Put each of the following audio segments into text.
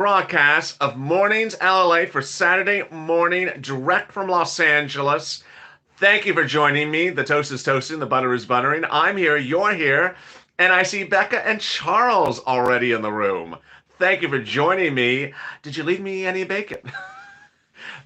Broadcast of Mornings LALATE for Saturday morning, direct from Los Angeles. Thank you for joining me. The toast is toasting, the butter is buttering. I'm here, you're here, and I see Becca and Charles already in the room. Thank you for joining me. Did you leave me any bacon?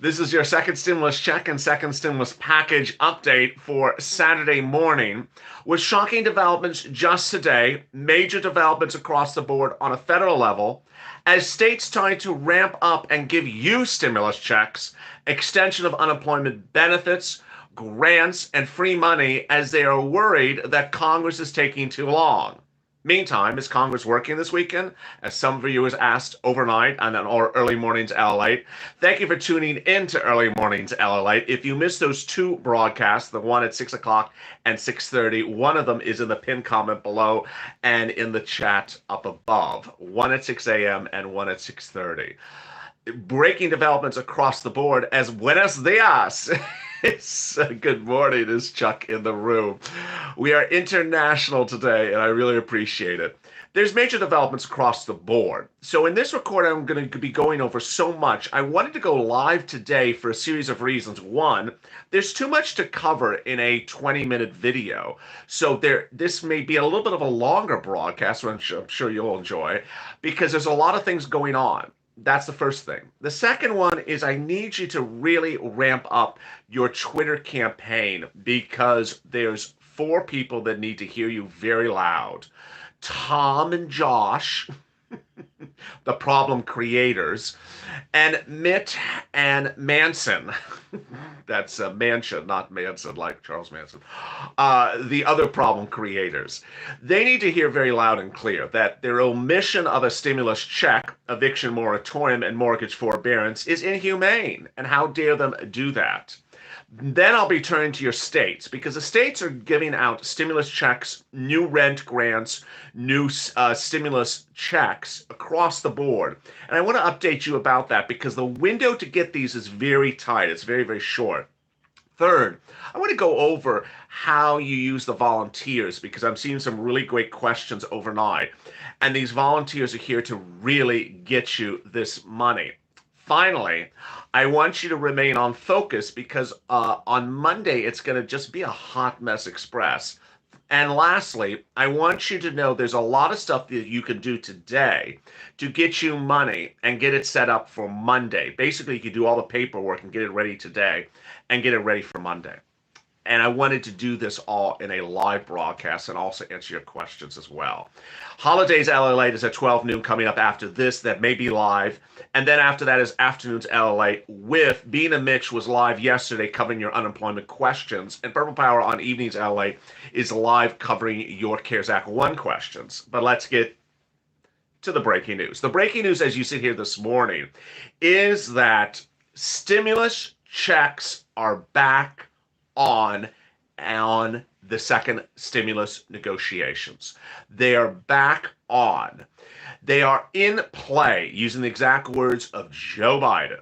This is your second stimulus check and second stimulus package update for Saturday morning with shocking developments just today, major developments across the board on a federal level, as states try to ramp up and give you stimulus checks, extension of unemployment benefits, grants, and free money as they are worried that Congress is taking too long. Meantime, is Congress working this weekend? As some of you has asked overnight and then or early mornings LALATE. Thank you for tuning in to early mornings LALATE. If you missed those two broadcasts, the one at 6 o'clock and 6:30, one of them is in the pinned comment below and in the chat up above. One at 6 a.m. and one at 6:30. Breaking developments across the board as buenos dias. It's good morning, is Chuck in the room. We are international today, and I really appreciate it. There's major developments across the board. So in this recording, I'm going to be going over so much. I wanted to go live today for a series of reasons. One, there's too much to cover in a 20-minute video. So this may be a little bit of a longer broadcast, which I'm sure you'll enjoy, because there's a lot of things going on. That's the first thing. The second one is I need you to really ramp up your Twitter campaign because there's four people that need to hear you very loud. Tom and Josh, the problem creators, and Mitt and Manson. That's Mansion, not Manson, like Charles Manson. The other problem creators. They need to hear very loud and clear that their omission of a stimulus check, eviction moratorium, and mortgage forbearance is inhumane. And how dare them do that? Then I'll be turning to your states because the states are giving out stimulus checks, new rent grants, new stimulus checks across the board. And I want to update you about that because the window to get these is very tight. It's very, very short. Third, I want to go over how you use the volunteers because I'm seeing some really great questions overnight. And these volunteers are here to really get you this money. Finally, I want you to remain on focus because on Monday, it's going to just be a hot mess express. And lastly, I want you to know there's a lot of stuff that you can do today to get you money and get it set up for Monday. Basically, you can do all the paperwork and get it ready today and get it ready for Monday. And I wanted to do this all in a live broadcast and also answer your questions as well. Holidays LALATE is at 12 noon coming up after this. That may be live. And then after that is Afternoons LALATE with Being a Mitch was live yesterday covering your unemployment questions. And Purple Power on Evenings LALATE is live covering your CARES Act 1 questions. But let's get to the breaking news. The breaking news as you sit here this morning is that stimulus checks are back on the second stimulus negotiations. They are back on. They are in play, using the exact words of Joe Biden.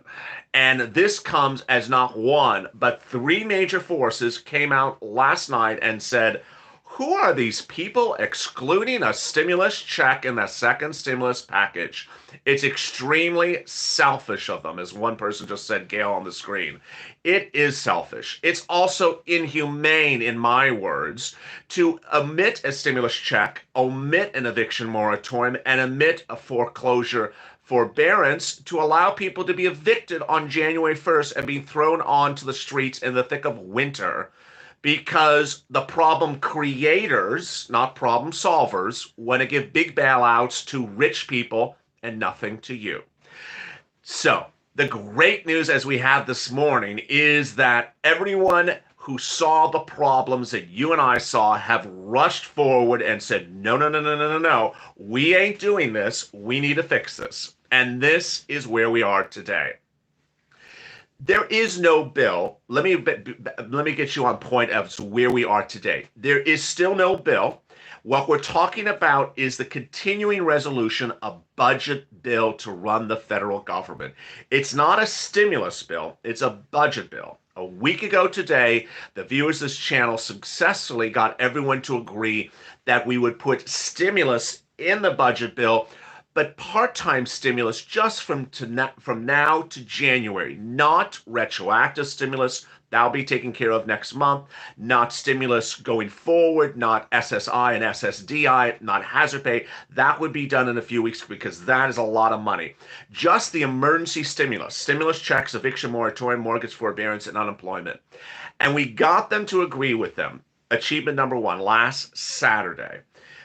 And this comes as not one, but three major forces came out last night and said, who are these people excluding a stimulus check in the second stimulus package? It's extremely selfish of them, as one person just said, Gail, on the screen. It is selfish. It's also inhumane, in my words, to omit a stimulus check, omit an eviction moratorium, and omit a foreclosure forbearance to allow people to be evicted on January 1st and be thrown onto the streets in the thick of winter because the problem creators, not problem solvers, want to give big bailouts to rich people and nothing to you. So the great news as we have this morning is that everyone who saw the problems that you and I saw have rushed forward and said, no, no, no, no, no, no, no, we ain't doing this. We need to fix this. And this is where we are today. There is no bill. Let me get you on point as to where we are today. There is still no bill. What we're talking about is the continuing resolution, a budget bill to run the federal government. It's not a stimulus bill. It's a budget bill. A week ago today, the viewers of this channel successfully got everyone to agree that we would put stimulus in the budget bill but part-time stimulus just from now to January, not retroactive stimulus. That'll be taken care of next month, not stimulus going forward, not SSI and SSDI, not hazard pay. That would be done in a few weeks because that is a lot of money. Just the emergency stimulus checks, eviction moratorium, mortgage forbearance, and unemployment. And we got them to agree with them. Achievement number one last Saturday.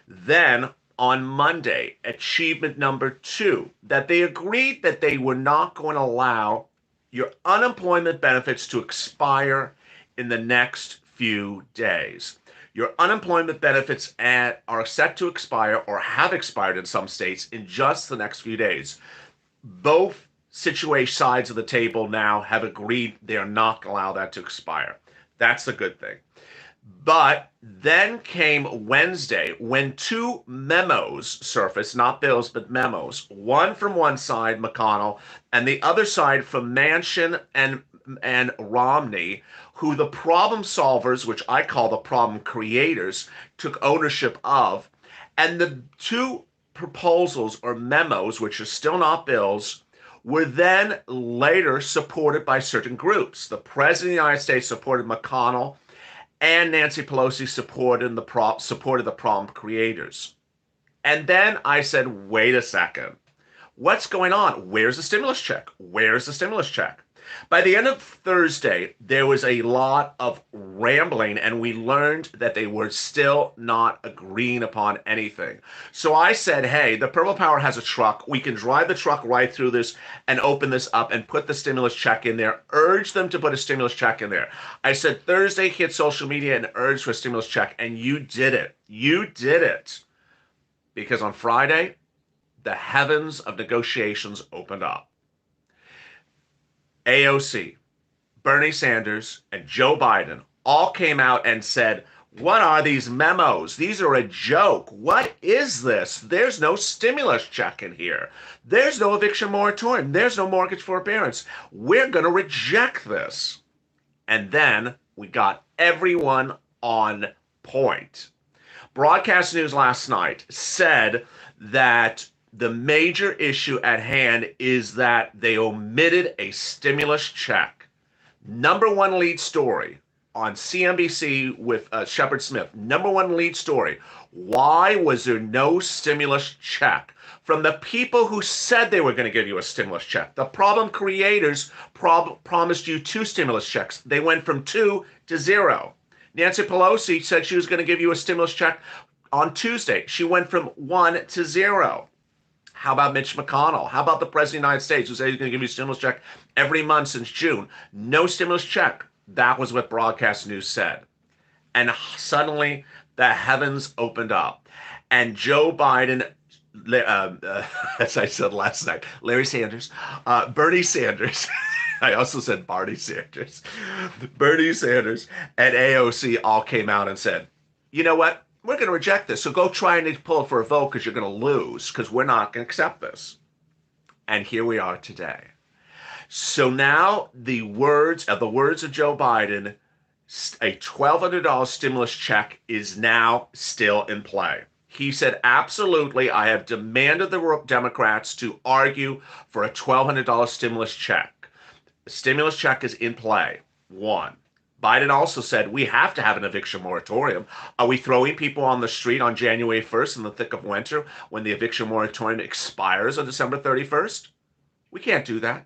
Then on Monday, achievement number two, that they agreed that they were not going to allow your unemployment benefits to expire in the next few days. Your unemployment benefits are set to expire or have expired in some states in just the next few days. Both sides of the table now have agreed they are not going to allow that to expire. That's the good thing. But then came Wednesday when two memos surfaced, not bills, but memos. One from one side, McConnell, and the other side from Manchin and Romney, who the problem solvers, which I call the problem creators, took ownership of. And the two proposals or memos, which are still not bills, were then later supported by certain groups. The President of the United States supported McConnell, and Nancy Pelosi supported the problem creators. And then I said, wait a second. What's going on? Where's the stimulus check? Where's the stimulus check? By the end of Thursday, there was a lot of rambling, and we learned that they were still not agreeing upon anything. So I said, hey, the Purple Power has a truck. We can drive the truck right through this and open this up and put the stimulus check in there. Urge them to put a stimulus check in there. I said, Thursday, hit social media and urge for a stimulus check, and you did it. You did it. Because on Friday, the heavens of negotiations opened up. AOC, Bernie Sanders, and Joe Biden all came out and said, what are these memos? These are a joke. What is this? There's no stimulus check in here. There's no eviction moratorium. There's no mortgage forbearance. We're going to reject this. And then we got everyone on point. Broadcast News last night said that the major issue at hand is that they omitted a stimulus check. Number one lead story on CNBC with Shepard Smith. Number one lead story. Why was there no stimulus check from the people who said they were going to give you a stimulus check? The problem creators promised you two stimulus checks. They went from 2 to 0. Nancy Pelosi said she was going to give you a stimulus check on Tuesday. She went from 1 to 0. How about Mitch McConnell? How about the President of the United States who said he's going to give you a stimulus check every month since June? No stimulus check. That was what Broadcast News said. And suddenly the heavens opened up. And Joe Biden, as I said last night, Larry Sanders, Bernie Sanders, I also said Barney Sanders, Bernie Sanders, and AOC all came out and said, you know what? We're going to reject this. So go try and pull it for a vote because you're going to lose because we're not going to accept this. And here we are today. So now the words of Joe Biden, a $1,200 stimulus check is now still in play. He said, absolutely, I have demanded the Democrats to argue for a $1,200 stimulus check. The stimulus check is in play. One. Biden also said we have to have an eviction moratorium. Are we throwing people on the street on January 1st in the thick of winter when the eviction moratorium expires on December 31st? We can't do that.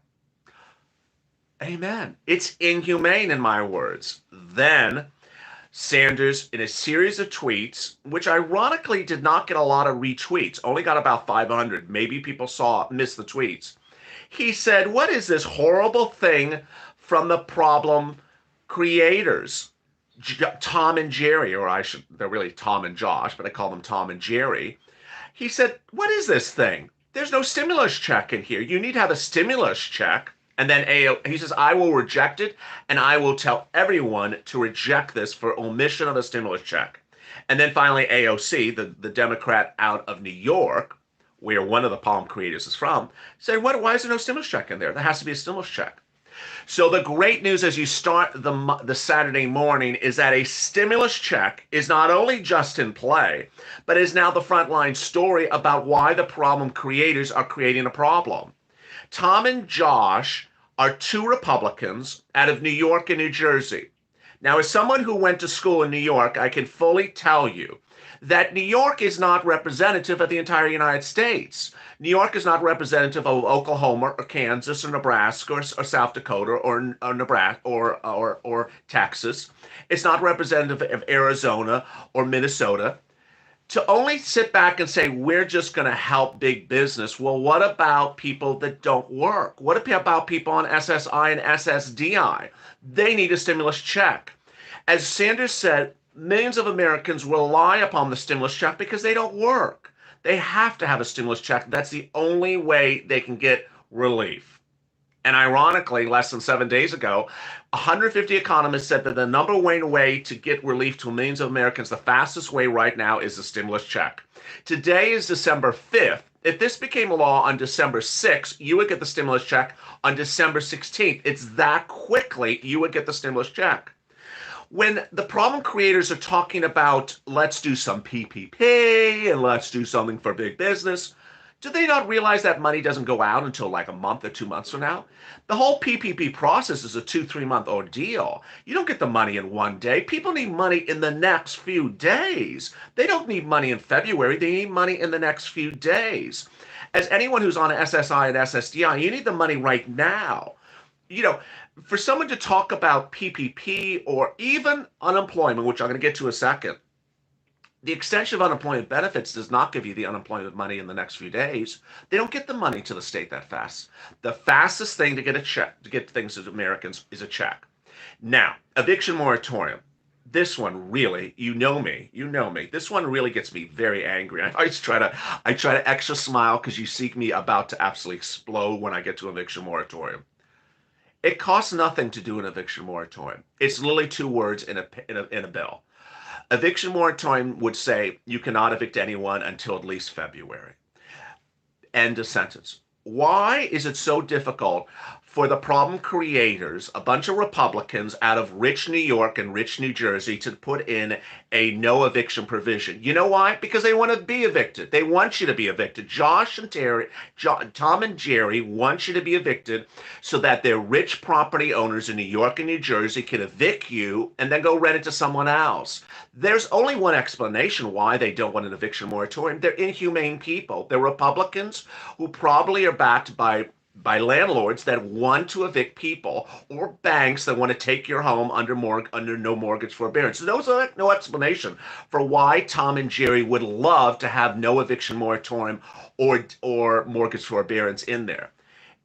Amen. It's inhumane in my words. Then Sanders, in a series of tweets, which ironically did not get a lot of retweets, only got about 500. Maybe people missed the tweets. He said, what is this horrible thing from the problem creators, Tom and Jerry, they're really Tom and Josh, but I call them Tom and Jerry. He said, what is this thing? There's no stimulus check in here. You need to have a stimulus check. And then he says, I will reject it, and I will tell everyone to reject this for omission of a stimulus check. And then finally, AOC, the Democrat out of New York, where one of the palm creators is from, said, why is there no stimulus check in there? There has to be a stimulus check. So the great news as you start the Saturday morning is that a stimulus check is not only just in play, but is now the frontline story about why the problem creators are creating a problem. Tom and Josh are two Republicans out of New York and New Jersey. Now, as someone who went to school in New York, I can fully tell you that New York is not representative of the entire United States. New York is not representative of Oklahoma or Kansas or Nebraska or South Dakota or Nebraska or Texas. It's not representative of Arizona or Minnesota. To only sit back and say we're just going to help big business. Well, what about people that don't work? What about people on SSI and SSDI? They need a stimulus check. As Sanders said, millions of Americans rely upon the stimulus check because they don't work. They have to have a stimulus check. That's the only way they can get relief. And ironically, less than 7 days ago, 150 economists said that the number one way to get relief to millions of Americans, the fastest way right now, is a stimulus check. Today is December 5th. If this became a law on December 6th, you would get the stimulus check on December 16th. It's that quickly you would get the stimulus check. When the problem creators are talking about let's do some PPP and let's do something for big business, do they not realize that money doesn't go out until like a month or 2 months from now? The whole PPP process is a 2-3 month ordeal. You don't get the money in one day. People need money in the next few days. They don't need money in February. They need money in the next few days. As anyone who's on SSI and SSDI, you need the money right now. You know, for someone to talk about PPP or even unemployment, which I'm going to get to in a second, the extension of unemployment benefits does not give you the unemployment money in the next few days. They don't get the money to the state that fast. The fastest thing to get a check, to get things to Americans, is a check. Now, eviction moratorium. This one really, you know me. This one really gets me very angry. I try to extra smile because you see me about to absolutely explode when I get to eviction moratorium. It costs nothing to do an eviction moratorium. It's literally 2 words in a bill. Eviction moratorium would say you cannot evict anyone until at least February. End of sentence. Why is it so difficult for the problem creators, a bunch of Republicans out of rich New York and rich New Jersey, to put in a no eviction provision? You know why? Because they want to be evicted. They want you to be evicted. Tom and Jerry want you to be evicted so that their rich property owners in New York and New Jersey can evict you and then go rent it to someone else. There's only one explanation why they don't want an eviction moratorium. They're inhumane people. They're Republicans who probably are backed by landlords that want to evict people, or banks that want to take your home under no mortgage forbearance. So there's no explanation for why Tom and Jerry would love to have no eviction moratorium or mortgage forbearance in there.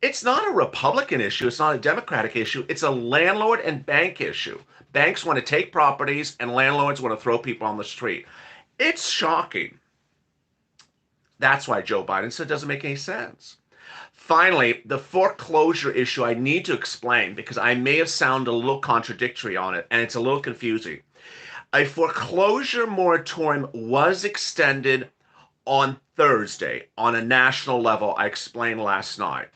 It's not a Republican issue. It's not a Democratic issue. It's a landlord and bank issue. Banks want to take properties and landlords want to throw people on the street. It's shocking. That's why Joe Biden said it doesn't make any sense. Finally, the foreclosure issue I need to explain because I may have sounded a little contradictory on it and it's a little confusing. A foreclosure moratorium was extended on Thursday on a national level, I explained last night.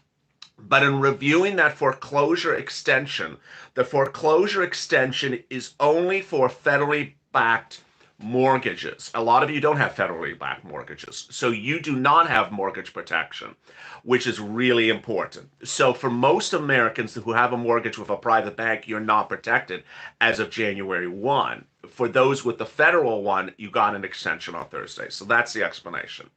But in reviewing that foreclosure extension, the foreclosure extension is only for federally backed mortgages. A lot of you don't have federally backed mortgages, so you do not have mortgage protection, which is really important. So for most Americans who have a mortgage with a private bank, you're not protected as of January 1. For those with the federal one, you got an extension on Thursday. So that's the explanation.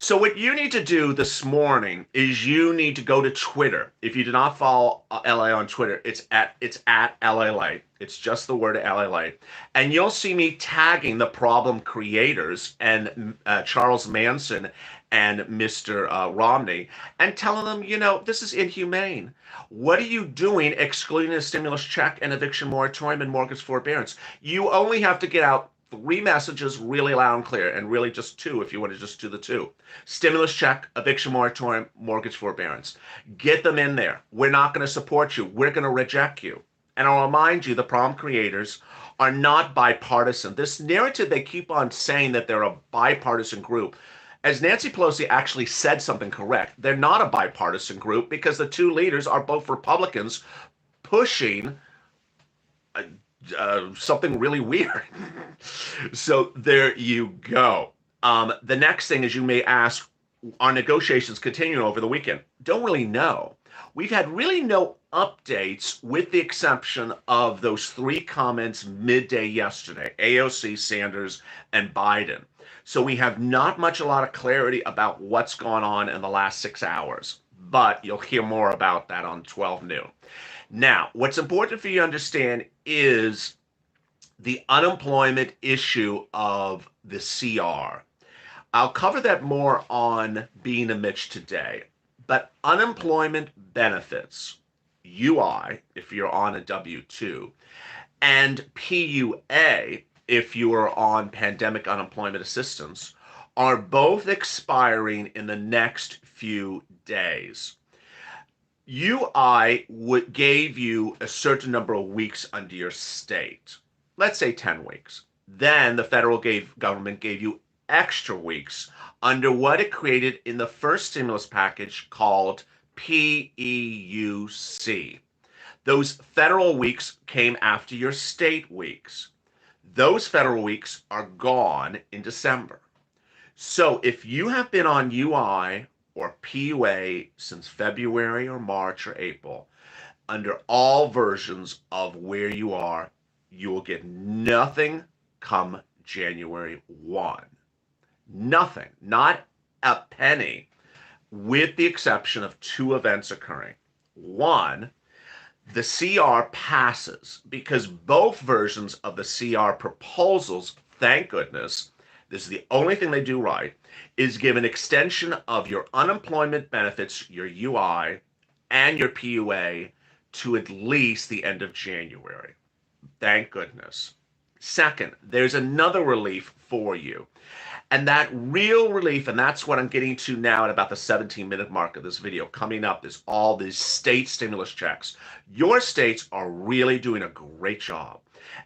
So what you need to do this morning is you need to go to Twitter. If you do not follow LA on Twitter, it's at LALATE. It's just the word LALATE. And you'll see me tagging the problem creators and Charles Manson and Mr. Romney and telling them, you know, this is inhumane. What are you doing excluding a stimulus check and eviction moratorium and mortgage forbearance? You only have to get out 3 messages really loud and clear, and really just 2 if you want to just do the 2. Stimulus check, eviction moratorium, mortgage forbearance. Get them in there. We're not going to support you. We're going to reject you. And I'll remind you, the problem creators are not bipartisan. This narrative they keep on saying that they're a bipartisan group. as Nancy Pelosi actually said something correct. They're not a bipartisan group because the two leaders are both Republicans pushing something really weird. So there you go. The next thing is you may ask, are negotiations continuing over the weekend? Don't really know. We've had really no updates with the exception of those three comments midday yesterday, AOC, Sanders, and Biden. So we have not a lot of clarity about what's gone on in the last 6 hours, but you'll hear more about that on 12 noon. Now, what's important for you to understand is the unemployment issue of the CR. I'll cover that more on Being a Mitch today, but unemployment benefits, UI, if you're on a W-2, and PUA, if you are on pandemic unemployment assistance, are both expiring in the next few days. UI gave you a certain number of weeks under your state, let's say 10 weeks. Then the federal government gave you extra weeks under what it created in the first stimulus package called FPUC. Those federal weeks came after your state weeks. Those federal weeks are gone in December. So if you have been on UI or PUA since February or March or April, under all versions of where you are, you will get nothing come January 1. Nothing, not a penny, with the exception of two events occurring. One, the CR passes because both versions of the CR proposals, thank goodness, this is the only thing they do right, is give an extension of your unemployment benefits, your UI, and your PUA to at least the end of January. Thank goodness. Second, there's another relief for you. And that real relief, and that's what I'm getting to now at about the 17-minute mark of this video. Coming up is all these state stimulus checks. Your states are really doing a great job.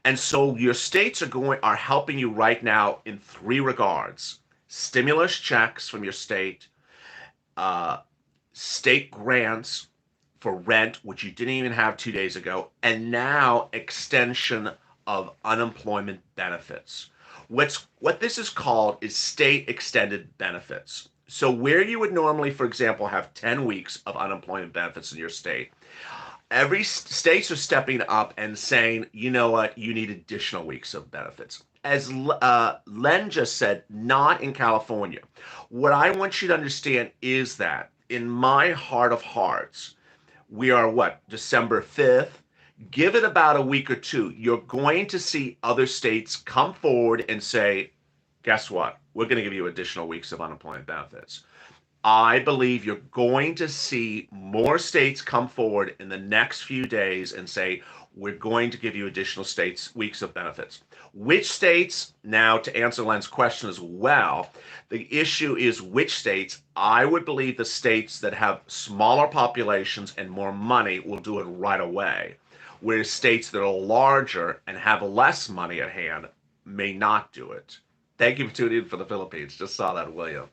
And so your states are helping you right now in three regards. Stimulus checks from your state, state grants for rent, which you didn't even have 2 days ago, and now extension of unemployment benefits. What this is called is state extended benefits. So where you would normally, for example, have 10 weeks of unemployment benefits in your state, every states are stepping up and saying, you know what, you need additional weeks of benefits. As Len just said, not in California. What I want you to understand is that in my heart of hearts, we are what, December 5th? Give it about a week or two. You're going to see other states come forward and say, guess what? We're going to give you additional weeks of unemployment benefits. I believe you're going to see more states come forward in the next few days and say, we're going to give you additional weeks of benefits. Which states? Now, to answer Len's question as well, the issue is which states. I would believe the states that have smaller populations and more money will do it right away, whereas states that are larger and have less money at hand may not do it. Thank you for tuning in for the Philippines. Just saw that, William.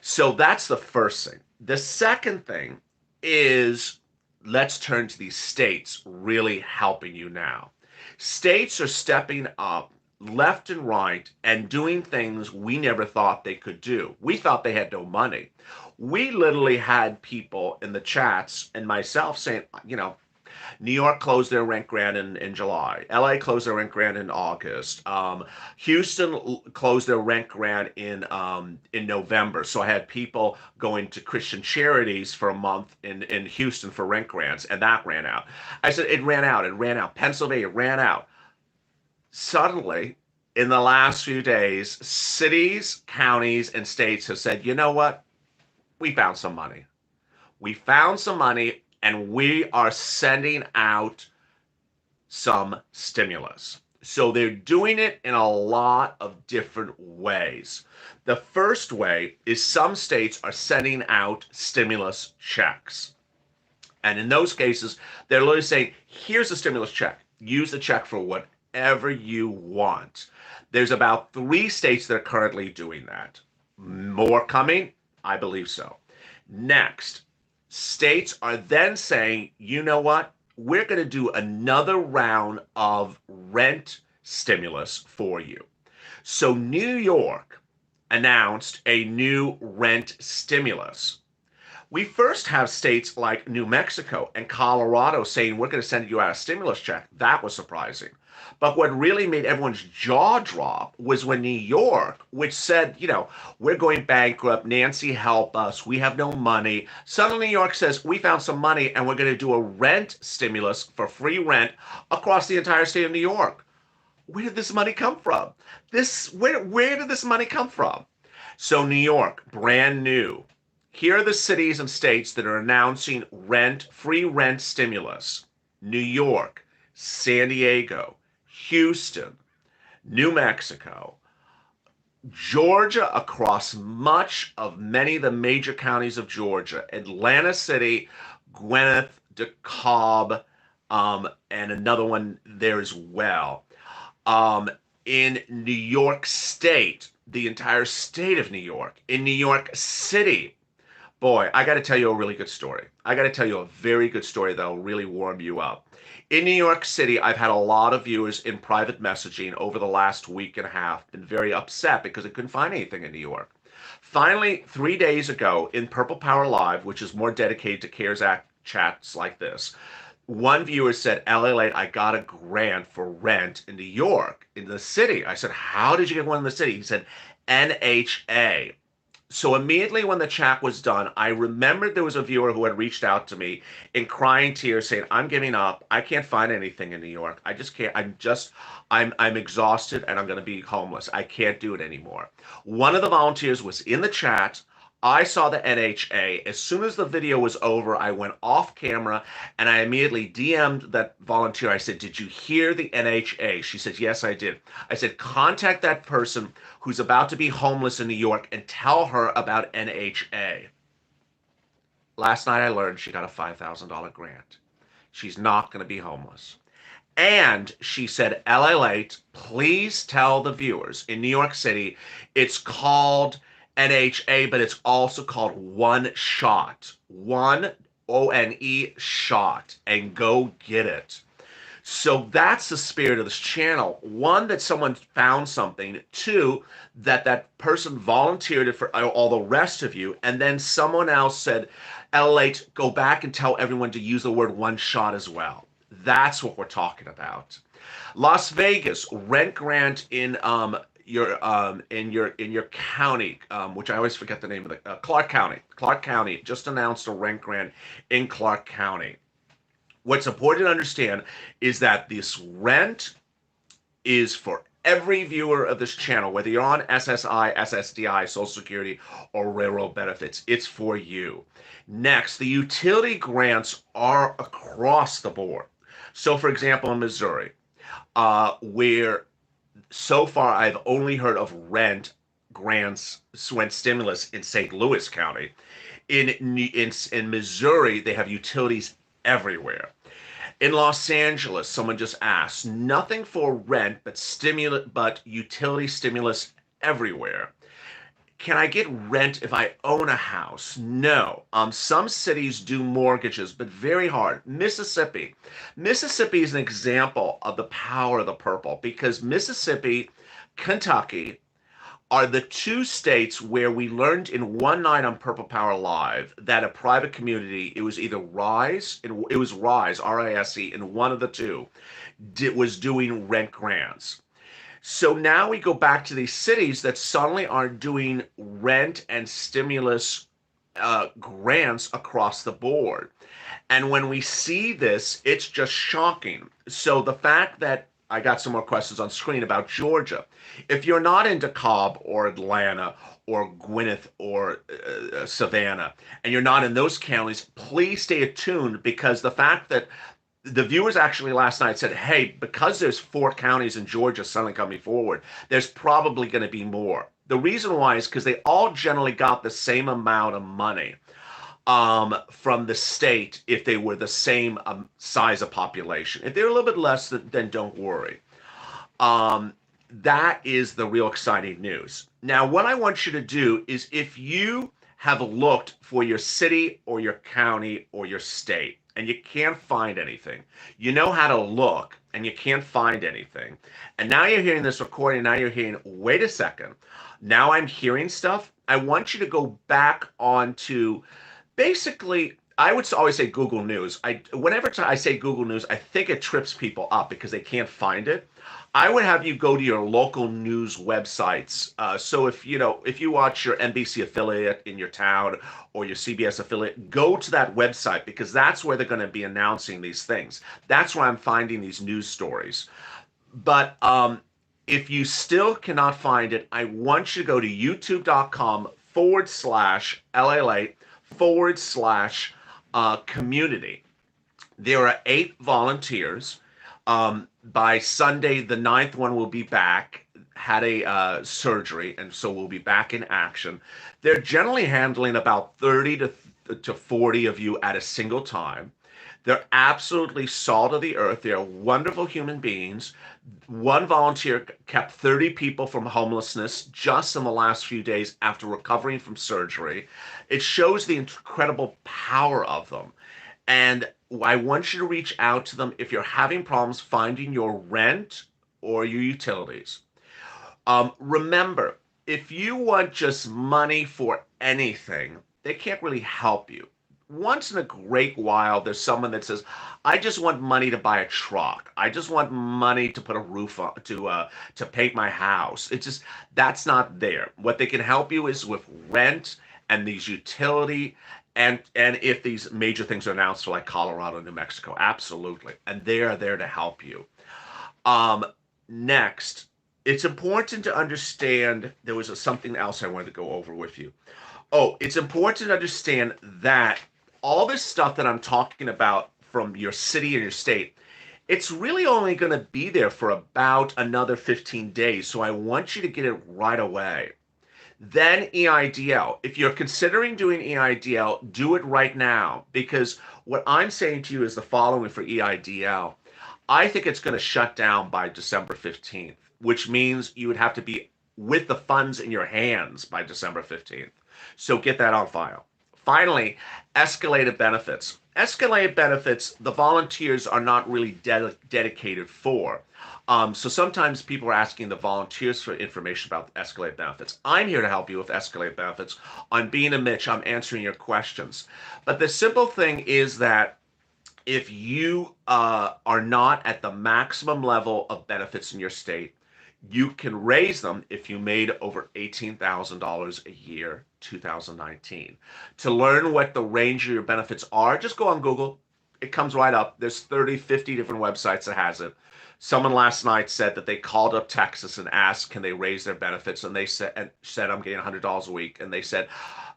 So that's the first thing. The second thing is, let's turn to these states really helping you now. States are stepping up left and right and doing things we never thought they could do. We thought they had no money. We literally had people in the chats and myself saying, you know, New York closed their rent grant in July. LA closed their rent grant in August. Houston closed their rent grant in November. So I had people going to Christian charities for a month in Houston for rent grants, and that ran out. I said, it ran out. Pennsylvania ran out. Suddenly, in the last few days, cities, counties, and states have said, you know what? We found some money. We found some money, and we are sending out some stimulus. So they're doing it in a lot of different ways. The first way is some states are sending out stimulus checks. And in those cases, they're literally saying, here's a stimulus check. Use the check for whatever you want. There's about 3 states that are currently doing that. More coming? I believe so. Next, states are then saying, you know what? We're going to do another round of rent stimulus for you. So New York announced a new rent stimulus. We first have states like New Mexico and Colorado saying we're going to send you out a stimulus check. That was surprising. But what really made everyone's jaw drop was when New York, which said, we're going bankrupt, Nancy, help us, we have no money. Suddenly New York says, we found some money and we're going to do a rent stimulus for free rent across the entire state of New York. Where did this money come from? Where did this money come from? So New York, brand new. Here are the cities and states that are announcing free rent stimulus. New York, San Diego, Houston, New Mexico, Georgia across many of the major counties of Georgia, Atlanta City, Gwinnett, DeKalb, and another one there as well. In New York State, the entire state of New York, in New York City. Boy, I got to tell you a really good story. I got to tell you a very good story that'll really warm you up. In New York City, I've had a lot of viewers in private messaging over the last week and a half been very upset because they couldn't find anything in New York. Finally, 3 days ago in Purple Power Live, which is more dedicated to CARES Act chats like this, one viewer said, LALATE, I got a grant for rent in New York, in the city. I said, how did you get one in the city? He said, NHA. So immediately when the chat was done, I remembered there was a viewer who had reached out to me in crying tears saying, I'm giving up. I can't find anything in New York. I just can't. I'm exhausted and I'm going to be homeless. I can't do it anymore. One of the volunteers was in the chat. I saw the NHA. As soon as the video was over, I went off camera and I immediately DM'd that volunteer. I said, did you hear the NHA? She said, yes, I did. I said, contact that person who's about to be homeless in New York and tell her about NHA. Last night I learned she got a $5,000 grant. She's not going to be homeless. And she said, LALATE, please tell the viewers in New York City, it's called NHA, but it's also called One Shot. ONE shot. And go get it. So that's the spirit of this channel. One, that someone found something. Two, that person volunteered it for all the rest of you. And then someone else said, LALATE, go back and tell everyone to use the word one shot as well. That's what we're talking about. Las Vegas, rent grant in your county, which I always forget the name of the Clark County. Clark County just announced a rent grant in Clark County. What's important to understand is that this rent is for every viewer of this channel, whether you're on SSI, SSDI, Social Security, or railroad benefits. It's for you. Next, the utility grants are across the board. So, for example, in Missouri, where so far I've only heard of rent grants, rent stimulus in St. Louis County. In Missouri, they have utilities everywhere. In Los Angeles, someone just asked, nothing for rent, but utility stimulus everywhere. Can I get rent if I own a house? No. Some cities do mortgages, but very hard. Mississippi. Mississippi is an example of the power of the purple because Mississippi, Kentucky are the two states where we learned in one night on Purple Power Live that a private community, it was either RISE, R-I-S-E, and one of the two was doing rent grants. So now we go back to these cities that suddenly are doing rent and stimulus grants across the board. And when we see this, it's just shocking. So the fact that I got some more questions on screen about Georgia. If you're not in DeKalb or Atlanta or Gwinnett or Savannah, and you're not in those counties, please stay attuned because the fact that the viewers actually last night said, hey, because there's 4 counties in Georgia suddenly coming forward, there's probably going to be more. The reason why is because they all generally got the same amount of money from the state if they were the same size of population. If they're a little bit less, then don't worry. That is the real exciting news. Now, what I want you to do is if you have looked for your city or your county or your state and you can't find anything, you know how to look and you can't find anything. And now you're hearing this recording, now you're hearing, wait a second, now I'm hearing stuff. I want you to go back onto basically, I would always say Google News. Whenever I say Google News, I think it trips people up because they can't find it. I would have you go to your local news websites. So if you watch your NBC affiliate in your town or your CBS affiliate, go to that website because that's where they're going to be announcing these things. That's where I'm finding these news stories. But if you still cannot find it, I want you to go to youtube.com/LALATE /community. There are 8 volunteers. By Sunday, the 9th one will be back, had a surgery, and so we'll be back in action. They're generally handling about 30 to 40 of you at a single time. They're absolutely salt of the earth. They're wonderful human beings. One volunteer kept 30 people from homelessness just in the last few days after recovering from surgery. It shows the incredible power of them. And I want you to reach out to them if you're having problems finding your rent or your utilities. Remember, if you want just money for anything, they can't really help you. Once in a great while, there's someone that says, "I just want money to buy a truck. I just want money to put a roof on, to paint my house." It's just that's not there. What they can help you is with rent and these utility and if these major things are announced for like Colorado, New Mexico, absolutely, and they are there to help you. Next, it's important to understand there was something else I wanted to go over with you. Oh, it's important to understand that all this stuff that I'm talking about from your city and your state, it's really only going to be there for about another 15 days. So I want you to get it right away. Then EIDL. If you're considering doing EIDL, do it right now because what I'm saying to you is the following for EIDL. I think it's going to shut down by December 15th, which means you would have to be with the funds in your hands by December 15th. So get that on file. Finally, escalated benefits. Escalated benefits, the volunteers are not really dedicated for. So sometimes people are asking the volunteers for information about escalated benefits. I'm here to help you with escalated benefits. On Being a Mitch, I'm answering your questions. But the simple thing is that if you are not at the maximum level of benefits in your state, you can raise them if you made over $18,000 a year, 2019. To learn what the range of your benefits are, just go on Google. It comes right up. There's 30, 50 different websites that has it. Someone last night said that they called up Texas and asked, can they raise their benefits? And they said, I'm getting $100 a week. And they said,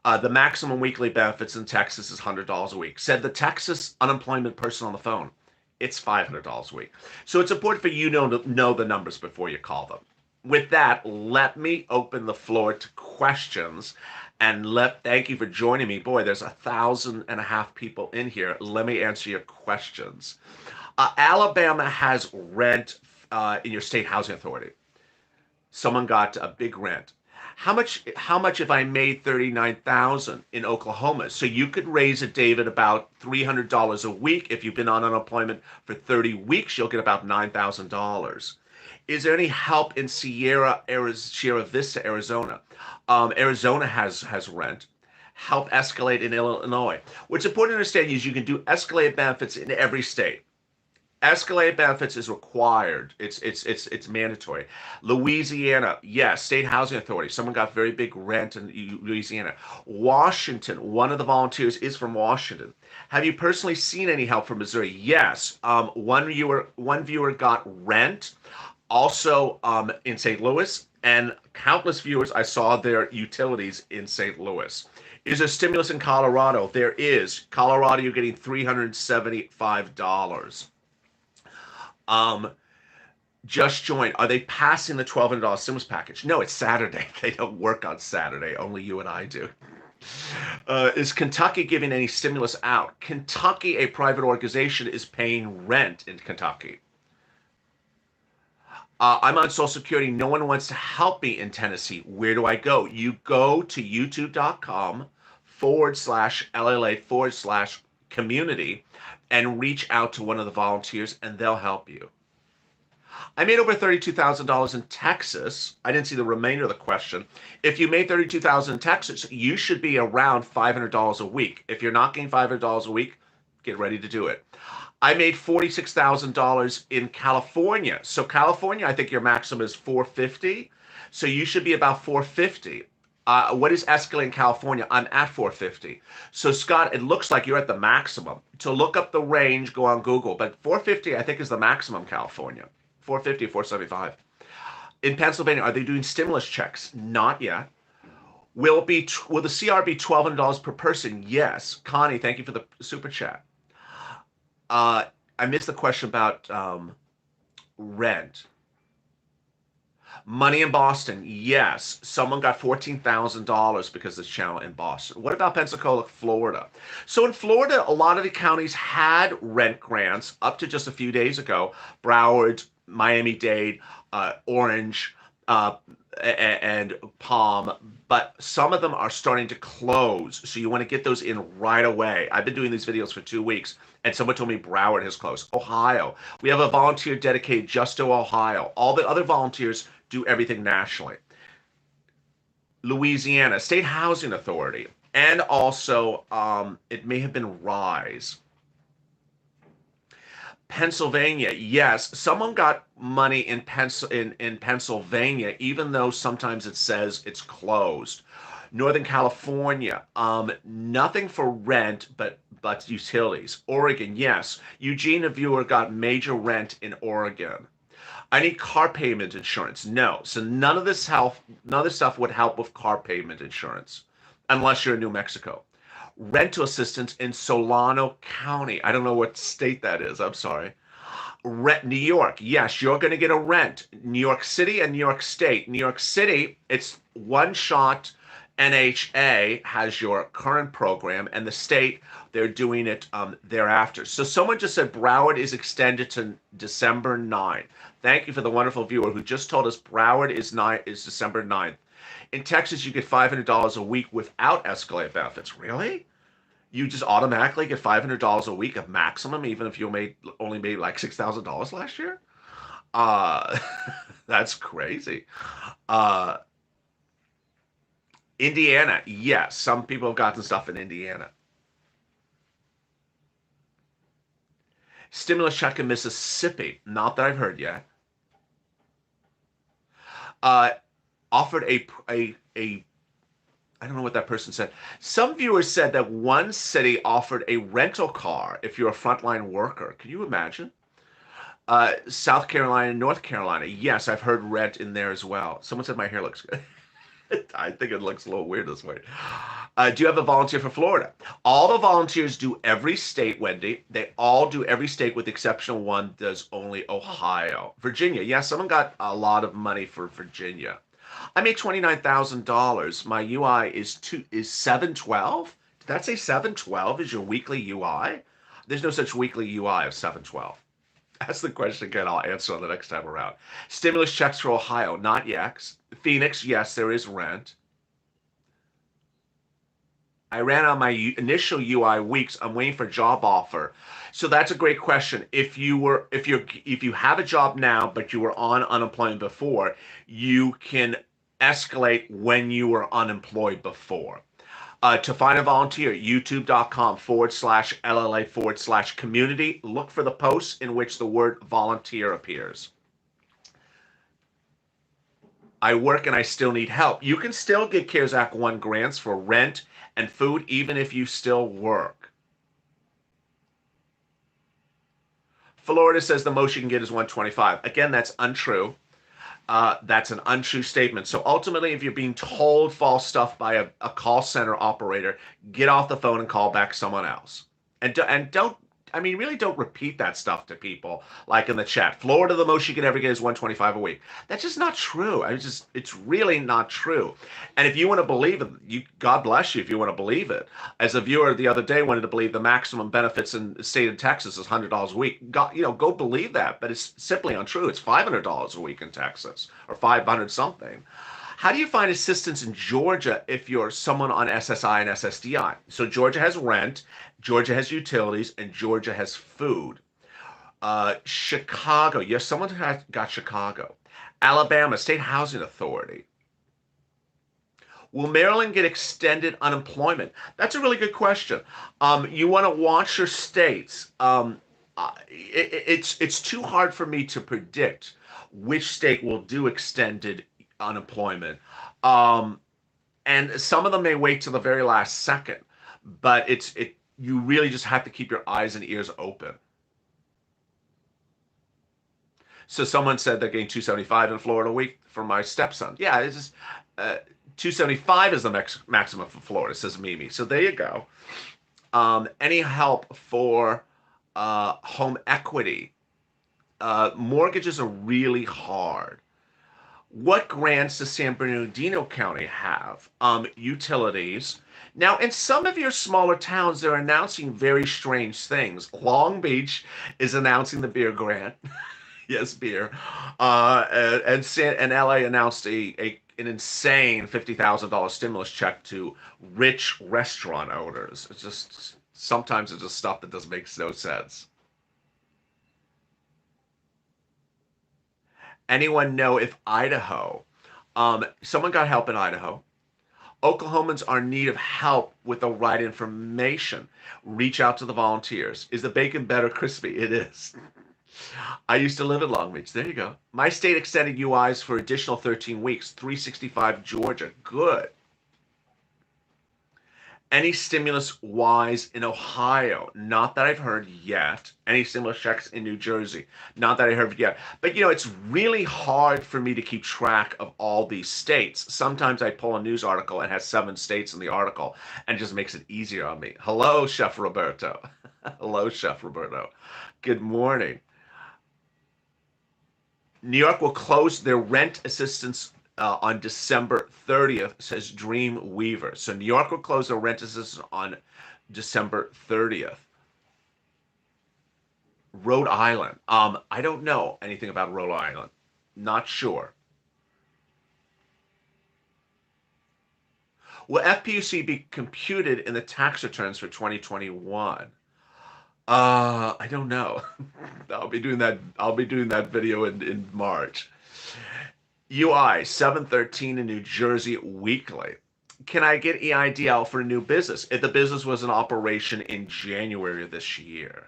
the maximum weekly benefits in Texas is $100 a week. Said the Texas unemployment person on the phone. It's $500 a week. So it's important for you to know the numbers before you call them. With that, let me open the floor to questions. And thank you for joining me. Boy, there's 1,500 people in here. Let me answer your questions. Alabama has rent in your state housing authority. Someone got a big rent. How much if I made $39,000 in Oklahoma? So you could raise it, David, about $300 a week. If you've been on unemployment for 30 weeks, you'll get about $9,000. Is there any help in Sierra Vista, Arizona? Arizona has rent. Help escalate in Illinois. What's important to understand is you can do escalated benefits in every state. Escalated benefits is required. It's mandatory. Louisiana, yes, state housing authority. Someone got very big rent in Louisiana. Washington, one of the volunteers is from Washington. Have you personally seen any help from Missouri? Yes. One viewer got rent, also in St. Louis, and countless viewers I saw their utilities in St. Louis. Is there stimulus in Colorado? There is. Colorado, you're getting $375. Just joined. Are they passing the $1,200 stimulus package? No, it's Saturday. They don't work on Saturday. Only you and I do. Is Kentucky giving any stimulus out? Kentucky, a private organization, is paying rent in Kentucky. I'm on Social Security. No one wants to help me in Tennessee. Where do I go? You go to youtube.com/LALATE/community and reach out to one of the volunteers and they'll help you. I made over $32,000 in Texas. I didn't see the remainder of the question. If you made $32,000 in Texas, you should be around $500 a week. If you're not getting $500 a week, get ready to do it. I made $46,000 in California. So California, I think your maximum is 450. So you should be about 450. What is escalating in California? I'm at 450. So Scott, it looks like you're at the maximum. To look up the range, go on Google. But 450, I think, is the maximum California. 450, 475. In Pennsylvania, are they doing stimulus checks? Not yet. Will the CR be $1,200 per person? Yes. Connie, thank you for the super chat. I missed the question about rent. Money in Boston, yes. Someone got $14,000 because of this channel in Boston. What about Pensacola, Florida? So in Florida, a lot of the counties had rent grants up to just a few days ago. Broward, Miami-Dade, Orange, and Palm, but some of them are starting to close. So you want to get those in right away. I've been doing these videos for 2 weeks, and someone told me Broward has closed. Ohio, we have a volunteer dedicated just to Ohio. All the other volunteers do everything nationally. Louisiana, State Housing Authority, and also it may have been RISE. Pennsylvania, yes, someone got money in Pennsylvania, even though sometimes it says it's closed. Northern California, nothing for rent, but utilities. Oregon, yes. Eugene, a viewer, got major rent in Oregon. I need car payment insurance. No. So none of this stuff would help with car payment insurance unless you're in New Mexico. Rental assistance in Solano County. I don't know what state that is. I'm sorry. New York. Yes, you're going to get a rent. New York City and New York State. New York City, it's one shot. NHA has your current program, and the state, they're doing it thereafter. So someone just said Broward is extended to December 9th. Thank you for the wonderful viewer who just told us Broward is December 9th. In Texas, you get $500 a week without escalated benefits. Really? You just automatically get $500 a week of maximum, even if you only made like $6,000 last year? That's crazy. Indiana, yes. Some people have gotten stuff in Indiana. Stimulus check in Mississippi. Not that I've heard yet. Offered a I don't know what that person said. Some viewers said that one city offered a rental car if you're a frontline worker. Can you imagine? South Carolina, North Carolina. Yes, I've heard rent in there as well. Someone said my hair looks good. I think it looks a little weird this way. Do you have a volunteer for Florida? All the volunteers do every state, Wendy. They all do every state with the exception of one does only Ohio. Virginia, yes, someone got a lot of money for Virginia. I made $29,000. My UI is 712. Did that say 712 is your weekly UI? There's no such weekly UI of 712. That's the question again. I'll answer on the next time around. Stimulus checks for Ohio, not yet. Phoenix, yes, there is rent. I ran on my initial UI weeks. I'm waiting for a job offer. So that's a great question. If you have a job now, but you were on unemployment before, you can escalate when you were unemployed before. To find a volunteer, youtube.com/LLA/community. Look for the posts in which the word volunteer appears. I work and I still need help. You can still get CARES Act 1 grants for rent and food even if you still work. Florida says the most you can get is $125. Again, that's untrue. That's an untrue statement. So ultimately, if you're being told false stuff by a call center operator, get off the phone and call back someone else. And don't I mean, really don't repeat that stuff to people like in the chat. Florida, the most you could ever get is 125 a week. That's just not true. It's really not true. And if you want to believe it, God bless you if you want to believe it. As a viewer the other day wanted to believe the maximum benefits in the state of Texas is $100 a week. Go believe that, but it's simply untrue. It's $500 a week in Texas or 500 something. How do you find assistance in Georgia if you're someone on SSI and SSDI? So Georgia has rent, Georgia has utilities, and Georgia has food. Chicago, yes, someone has got Chicago. Alabama, State Housing Authority. Will Maryland get extended unemployment? That's a really good question. You want to watch your states. It's too hard for me to predict which state will do extended unemployment. Um, and some of them may wait till the very last second, but you really just have to keep your eyes and ears open. So someone said they're getting 275 in Florida a week for my stepson. Yeah, it's just 275 is the maximum for Florida, says Mimi. So there you go. Any help for home equity? Mortgages are really hard. What grants does San Bernardino County have? Utilities. Now, in some of your smaller towns, they're announcing very strange things. Long Beach is announcing the beer grant. Yes, beer. And LA announced an insane $50,000 stimulus check to rich restaurant owners. It's just sometimes it's just stuff that just makes no sense. Anyone know if Idaho, someone got help in Idaho. Oklahomans are in need of help with the right information. Reach out to the volunteers. Is the bacon better crispy? It is. I used to live in Long Beach. There you go. My state extended UIs for additional 13 weeks. 365 Georgia. Good. Any stimulus wise in Ohio? Not that I've heard yet. Any stimulus checks in New Jersey? Not that I heard yet. But it's really hard for me to keep track of all these states. Sometimes I pull a news article and has 7 states in the article and it just makes it easier on me. Hello, Chef Roberto. Hello, Chef Roberto. Good morning. New York will close their rent assistance on December 30th, says Dream Weaver. So New York will close their rent assistance on December 30th. Rhode Island. I don't know anything about Rhode Island. Not sure. Will FPUC be computed in the tax returns for 2021? I don't know. I'll be doing that video in March. UI 713 in New Jersey weekly. Can I get EIDL for a new business if the business was in operation in January of this year?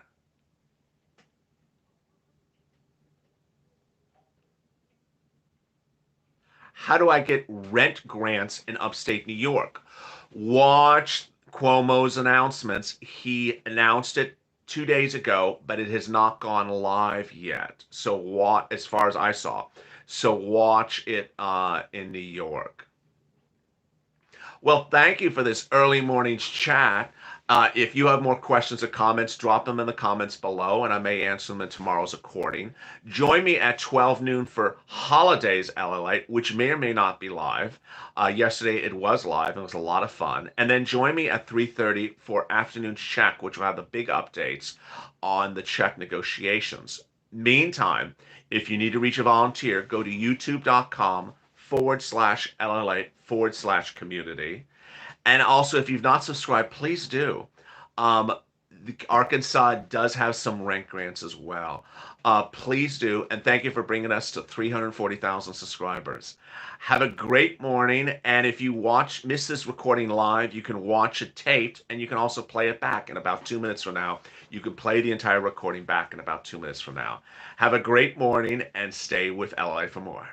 How do I get rent grants in upstate New York? Watch Cuomo's announcements. He announced it 2 days ago, but it has not gone live yet. So what, as far as I saw. So watch it in New York. Well, thank you for this early morning's chat. If you have more questions or comments, drop them in the comments below, and I may answer them in tomorrow's recording. Join me at 12 noon for Holidays LALATE, which may or may not be live. Yesterday it was live. It was a lot of fun. And then join me at 3:30 for Afternoon Check, which will have the big updates on the check negotiations. Meantime, if you need to reach a volunteer, go to youtube.com/LALATE/community. And also, if you've not subscribed, please do. Arkansas does have some rent grants as well. Please do. And thank you for bringing us to 340,000 subscribers. Have a great morning. And if you miss this recording live, you can watch it taped and you can also play it back in about 2 minutes from now. You can play the entire recording back in about 2 minutes from now. Have a great morning and stay with LA for more.